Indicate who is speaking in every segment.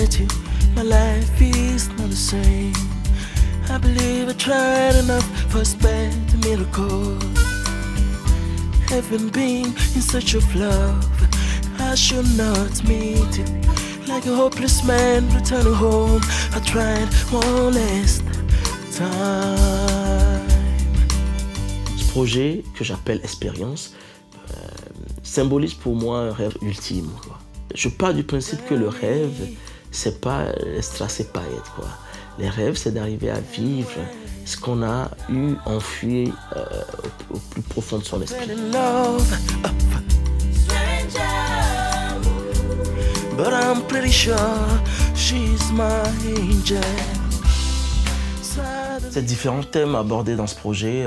Speaker 1: met you, my life is not the same. I believe I tried enough for a spent miracle. Haven't been in search of love, I should not meet you. Like a hopeless man returning home, I tried one last time.
Speaker 2: Ce projet que j'appelle Expérience symbolise pour moi un rêve ultime, quoi. Je pars du principe que le rêve, c'est pas strass et paillettes, quoi. Les rêves, c'est d'arriver à vivre ce qu'on a eu enfoui au plus profond de son esprit.
Speaker 1: But I'm pretty sure she's my angel.
Speaker 2: Ces différents thèmes abordés dans ce projet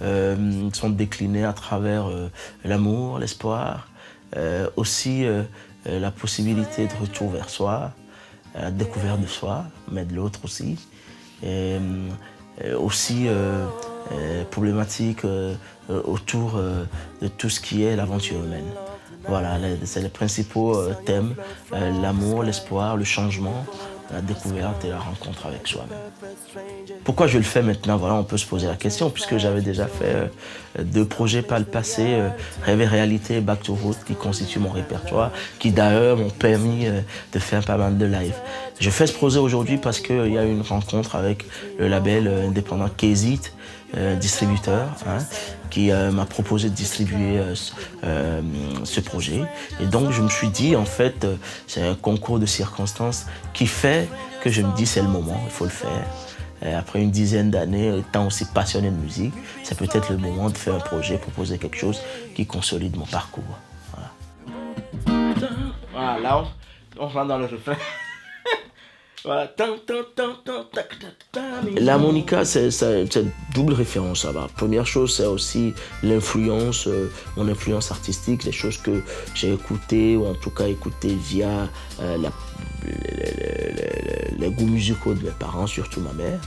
Speaker 2: sont déclinés à travers l'amour, l'espoir, aussi la possibilité de retour vers soi, la découverte de soi, mais de l'autre aussi. Et aussi problématiques autour de tout ce qui est l'aventure humaine. Voilà, c'est les principaux thèmes, l'amour, l'espoir, le changement, la découverte et la rencontre avec soi-même. Pourquoi je le fais maintenant? Voilà, on peut se poser la question, puisque j'avais déjà fait 2 projets par le passé, Rêve et Réalité, Back to Root, qui constituent mon répertoire, qui d'ailleurs m'ont permis de faire pas mal de live. Je fais ce projet aujourd'hui parce qu'il y a eu une rencontre avec le label indépendant Kezit, distributeur, qui m'a proposé de distribuer ce projet. Et donc je me suis dit, en fait, c'est un concours de circonstances qui fait que je me dis c'est le moment, il faut le faire. Et après une dizaine d'années, étant aussi passionné de musique, c'est peut-être le moment de faire un projet, proposer quelque chose qui consolide mon parcours. Voilà, là on rentre dans le refrain. Voilà. L'harmonica, c'est double référence. Ça va. Première chose, c'est aussi l'influence, mon influence artistique, les choses que j'ai écoutées, ou en tout cas écoutées via les goûts musicaux de mes parents, surtout ma mère.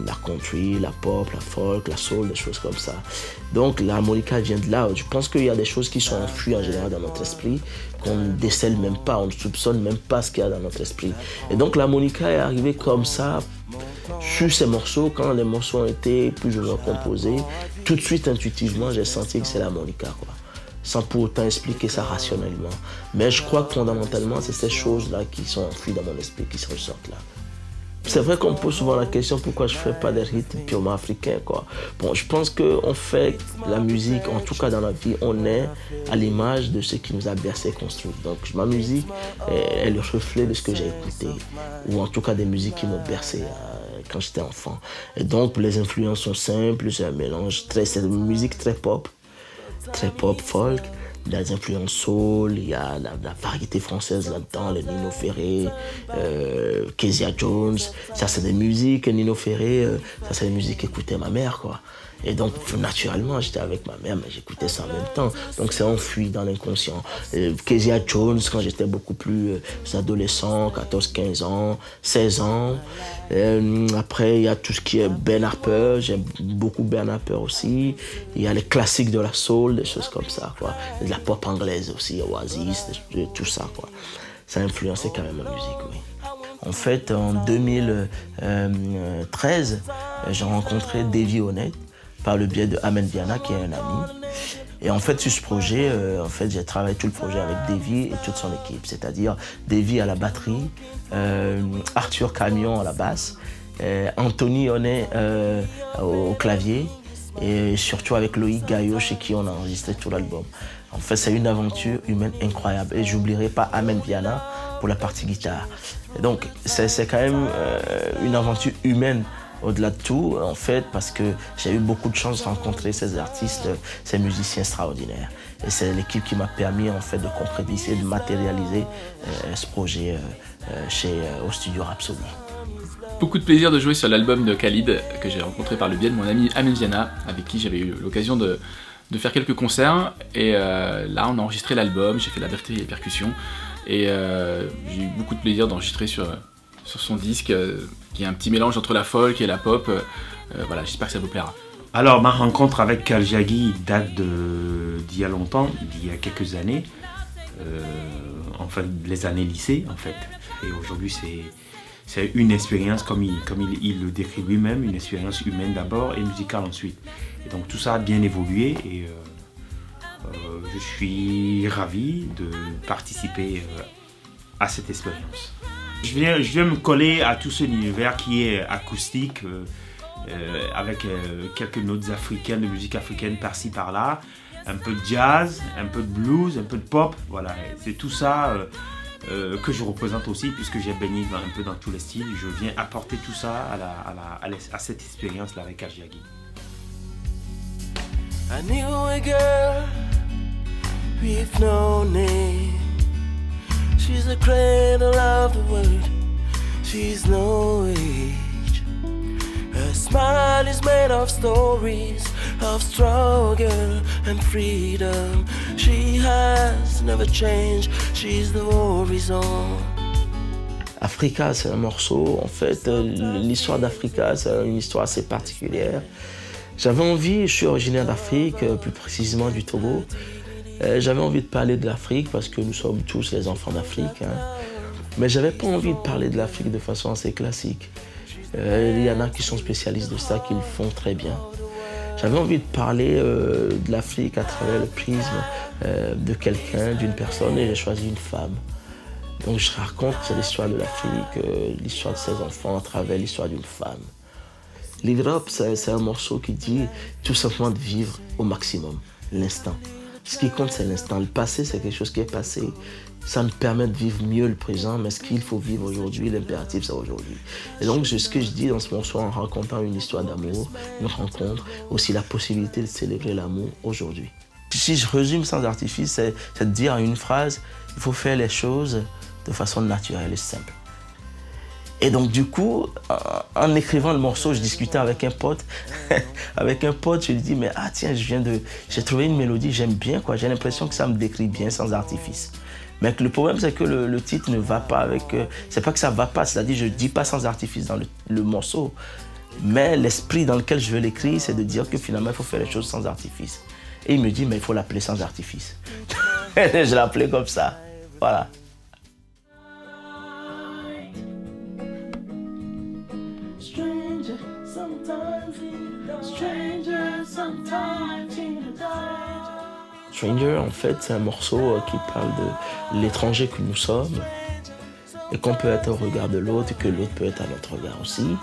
Speaker 2: La country, la pop, la folk, la soul, des choses comme ça. Donc l'harmonica vient de là. Je pense qu'il y a des choses qui sont enfouies en général dans notre esprit, qu'on ne décèle même pas, on ne soupçonne même pas ce qu'il y a dans notre esprit. Et donc l'harmonica est arrivé comme ça, sur ces morceaux, quand les morceaux ont été plus ou moins composés, tout de suite intuitivement j'ai senti que c'est l'harmonica, quoi. Sans pour autant expliquer ça rationnellement. Mais je crois que fondamentalement, c'est ces choses-là qui sont enfouies dans mon esprit, qui se ressortent là. C'est vrai qu'on me pose souvent la question pourquoi je ne fais pas des rythmes purement africains, quoi. Bon, je pense qu'on fait la musique, en tout cas dans la vie, on est à l'image de ce qui nous a bercé et construit. Donc ma musique est le reflet de ce que j'ai écouté, ou en tout cas des musiques qui m'ont bercé quand j'étais enfant. Et donc les influences sont simples, c'est un mélange, c'est une musique très pop, folk. Il y a des influences soul, il y a la variété française là-dedans, les Nino Ferré, Kezia Jones. Ça, c'est des musiques, Nino Ferré, ça, c'est des musiques qu'écoutait ma mère, quoi. Et donc, naturellement, j'étais avec ma mère, mais j'écoutais ça en même temps. Donc, c'est enfui dans l'inconscient. Kezia Jones, quand j'étais beaucoup plus adolescent, 14, 15 ans, 16 ans. Après, il y a tout ce qui est Ben Harper. J'aime beaucoup Ben Harper aussi. Il y a les classiques de la soul, des choses comme ça, quoi. De la pop anglaise aussi, Oasis, tout ça, quoi. Ça a influencé quand même ma musique, oui. En fait, en 2013, j'ai rencontré Davy Honnête par le biais de Amen Viana, qui est un ami. Et en fait, sur ce projet, j'ai travaillé tout le projet avec Davy et toute son équipe. C'est-à-dire Davy à la batterie, Arthur Camion à la basse, Anthony Honnet au clavier, et surtout avec Loïc Gaillot, chez qui on a enregistré tout l'album. En fait, c'est une aventure humaine incroyable. Et j'oublierai pas Amen Viana pour la partie guitare. Et donc, c'est quand même une aventure humaine au-delà de tout, en fait, parce que j'ai eu beaucoup de chance de rencontrer ces artistes, ces musiciens extraordinaires. Et c'est l'équipe qui m'a permis, en fait, de concrétiser, de matérialiser ce projet au studio Rhapsody.
Speaker 3: Beaucoup de plaisir de jouer sur l'album de Khalid, que j'ai rencontré par le biais de mon ami Amen Viana, avec qui j'avais eu l'occasion de faire quelques concerts. Et là, on a enregistré l'album, j'ai fait la batterie et les percussions. Et j'ai eu beaucoup de plaisir d'enregistrer sur son disque, qui est un petit mélange entre la folk et la pop. Voilà, j'espère que ça vous plaira.
Speaker 4: Alors, ma rencontre avec Kaljagy date d'il y a longtemps, d'il y a quelques années. enfin les années lycée en fait. Et aujourd'hui c'est une expérience comme il le décrit lui-même, une expérience humaine d'abord et musicale ensuite. Et donc tout ça a bien évolué et je suis ravi de participer à cette expérience. Je viens me coller à tout cet univers qui est acoustique, avec quelques notes africaines, de musique africaine par-ci par-là, un peu de jazz, un peu de blues, un peu de pop, voilà. C'est tout ça que je représente aussi, puisque j'ai baigné un peu dans tous les styles. Je viens apporter tout ça à cette expérience-là avec Ajiagi.
Speaker 1: I knew a girl with no name. She's the cradle of the world. She's no age. Her smile is made of stories of struggle and freedom. She has never changed. She's the horizon.
Speaker 2: Africa, c'est un morceau. En fait, l'histoire d'Africa, c'est une histoire assez particulière. J'avais envie, je suis originaire d'Afrique, plus précisément du Togo. J'avais envie de parler de l'Afrique parce que nous sommes tous les enfants d'Afrique. Mais j'avais pas envie de parler de l'Afrique de façon assez classique. Il y en a qui sont spécialistes de ça, qui le font très bien. J'avais envie de parler de l'Afrique à travers le prisme de quelqu'un, d'une personne, et j'ai choisi une femme. Donc je raconte l'histoire de l'Afrique, l'histoire de ses enfants à travers l'histoire d'une femme. Live It Up, c'est un morceau qui dit tout simplement de vivre au maximum, l'instant. Ce qui compte, c'est l'instant. Le passé, c'est quelque chose qui est passé. Ça nous permet de vivre mieux le présent, mais ce qu'il faut vivre aujourd'hui, l'impératif, c'est aujourd'hui. Et donc, ce que je dis dans ce morceau en racontant une histoire d'amour, une rencontre, aussi la possibilité de célébrer l'amour aujourd'hui. Si je résume sans artifice, c'est de dire en une phrase, il faut faire les choses de façon naturelle et simple. Et donc du coup, en écrivant le morceau, je discutais avec un pote. Avec un pote, je lui dis, mais tiens, j'ai trouvé une mélodie, j'aime bien, quoi. J'ai l'impression que ça me décrit bien sans artifice. Mais le problème, c'est que le titre ne va pas avec... c'est pas que ça va pas, c'est-à-dire je dis pas sans artifice dans le morceau. Mais l'esprit dans lequel je veux l'écrire, c'est de dire que finalement, il faut faire les choses sans artifice. Et il me dit, mais il faut l'appeler sans artifice. Je l'ai appelé comme ça, voilà. Stranger, en fait, c'est un morceau qui parle de l'étranger que nous sommes et qu'on peut être au regard de l'autre et que l'autre peut être à notre regard aussi.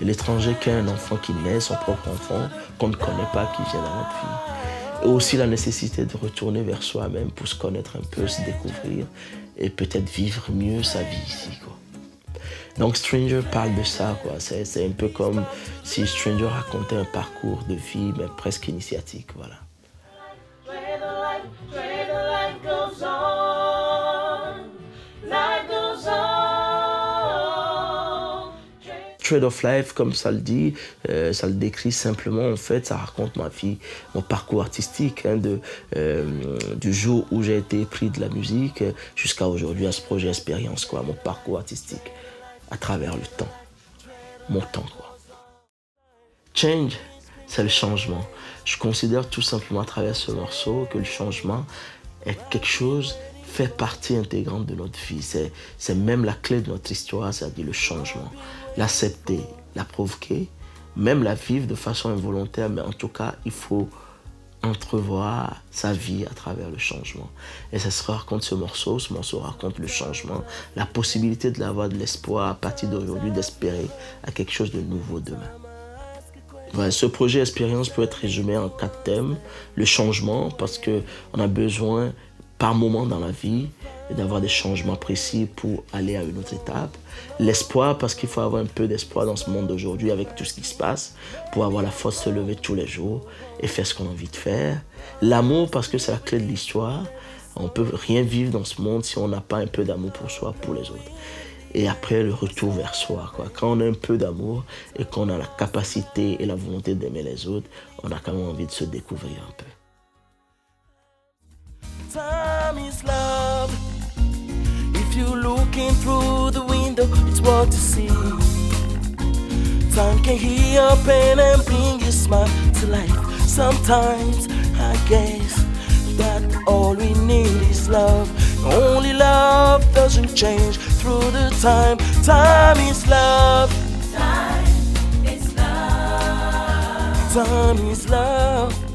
Speaker 2: Et l'étranger qui est un enfant qui naît, son propre enfant, qu'on ne connaît pas, qui vient dans notre vie. Et aussi la nécessité de retourner vers soi-même pour se connaître un peu, se découvrir et peut-être vivre mieux sa vie ici, quoi. Donc Stranger parle de ça, quoi. C'est un peu comme si Stranger racontait un parcours de vie, mais presque initiatique, voilà. Trade of Life, comme ça le dit, ça le décrit simplement, en fait, ça raconte ma vie, mon parcours artistique, du jour où j'ai été pris de la musique jusqu'à aujourd'hui à ce projet Expérience, quoi, mon parcours artistique à travers le temps, mon temps, quoi. Change, c'est le changement. Je considère tout simplement à travers ce morceau que le changement est quelque chose fait partie intégrante de notre vie. C'est même la clé de notre histoire, c'est-à-dire le changement. L'accepter, la provoquer, même la vivre de façon involontaire, mais en tout cas, il faut entrevoir sa vie à travers le changement. Et ça se raconte ce morceau raconte le changement, la possibilité de l'avoir de l'espoir à partir d'aujourd'hui, d'espérer à quelque chose de nouveau demain. Ouais, ce projet Expérience peut être résumé en 4 thèmes. Le changement, parce qu'on a besoin par moment dans la vie d'avoir des changements précis pour aller à une autre étape. L'espoir, parce qu'il faut avoir un peu d'espoir dans ce monde d'aujourd'hui avec tout ce qui se passe, pour avoir la force de se lever tous les jours et faire ce qu'on a envie de faire. L'amour, parce que c'est la clé de l'histoire. On ne peut rien vivre dans ce monde si on n'a pas un peu d'amour pour soi, pour les autres. Et après, le retour vers soi, quoi. Quand on a un peu d'amour et qu'on a la capacité et la volonté d'aimer les autres, on a quand même envie de se découvrir un peu.
Speaker 1: Time is love. If you're looking through the window, it's what you see. Time can heal your pain and bring your smile to life. Sometimes I guess that all we need is love. Only love doesn't change through the time. Time is love.
Speaker 5: Time is love.
Speaker 1: Time is love.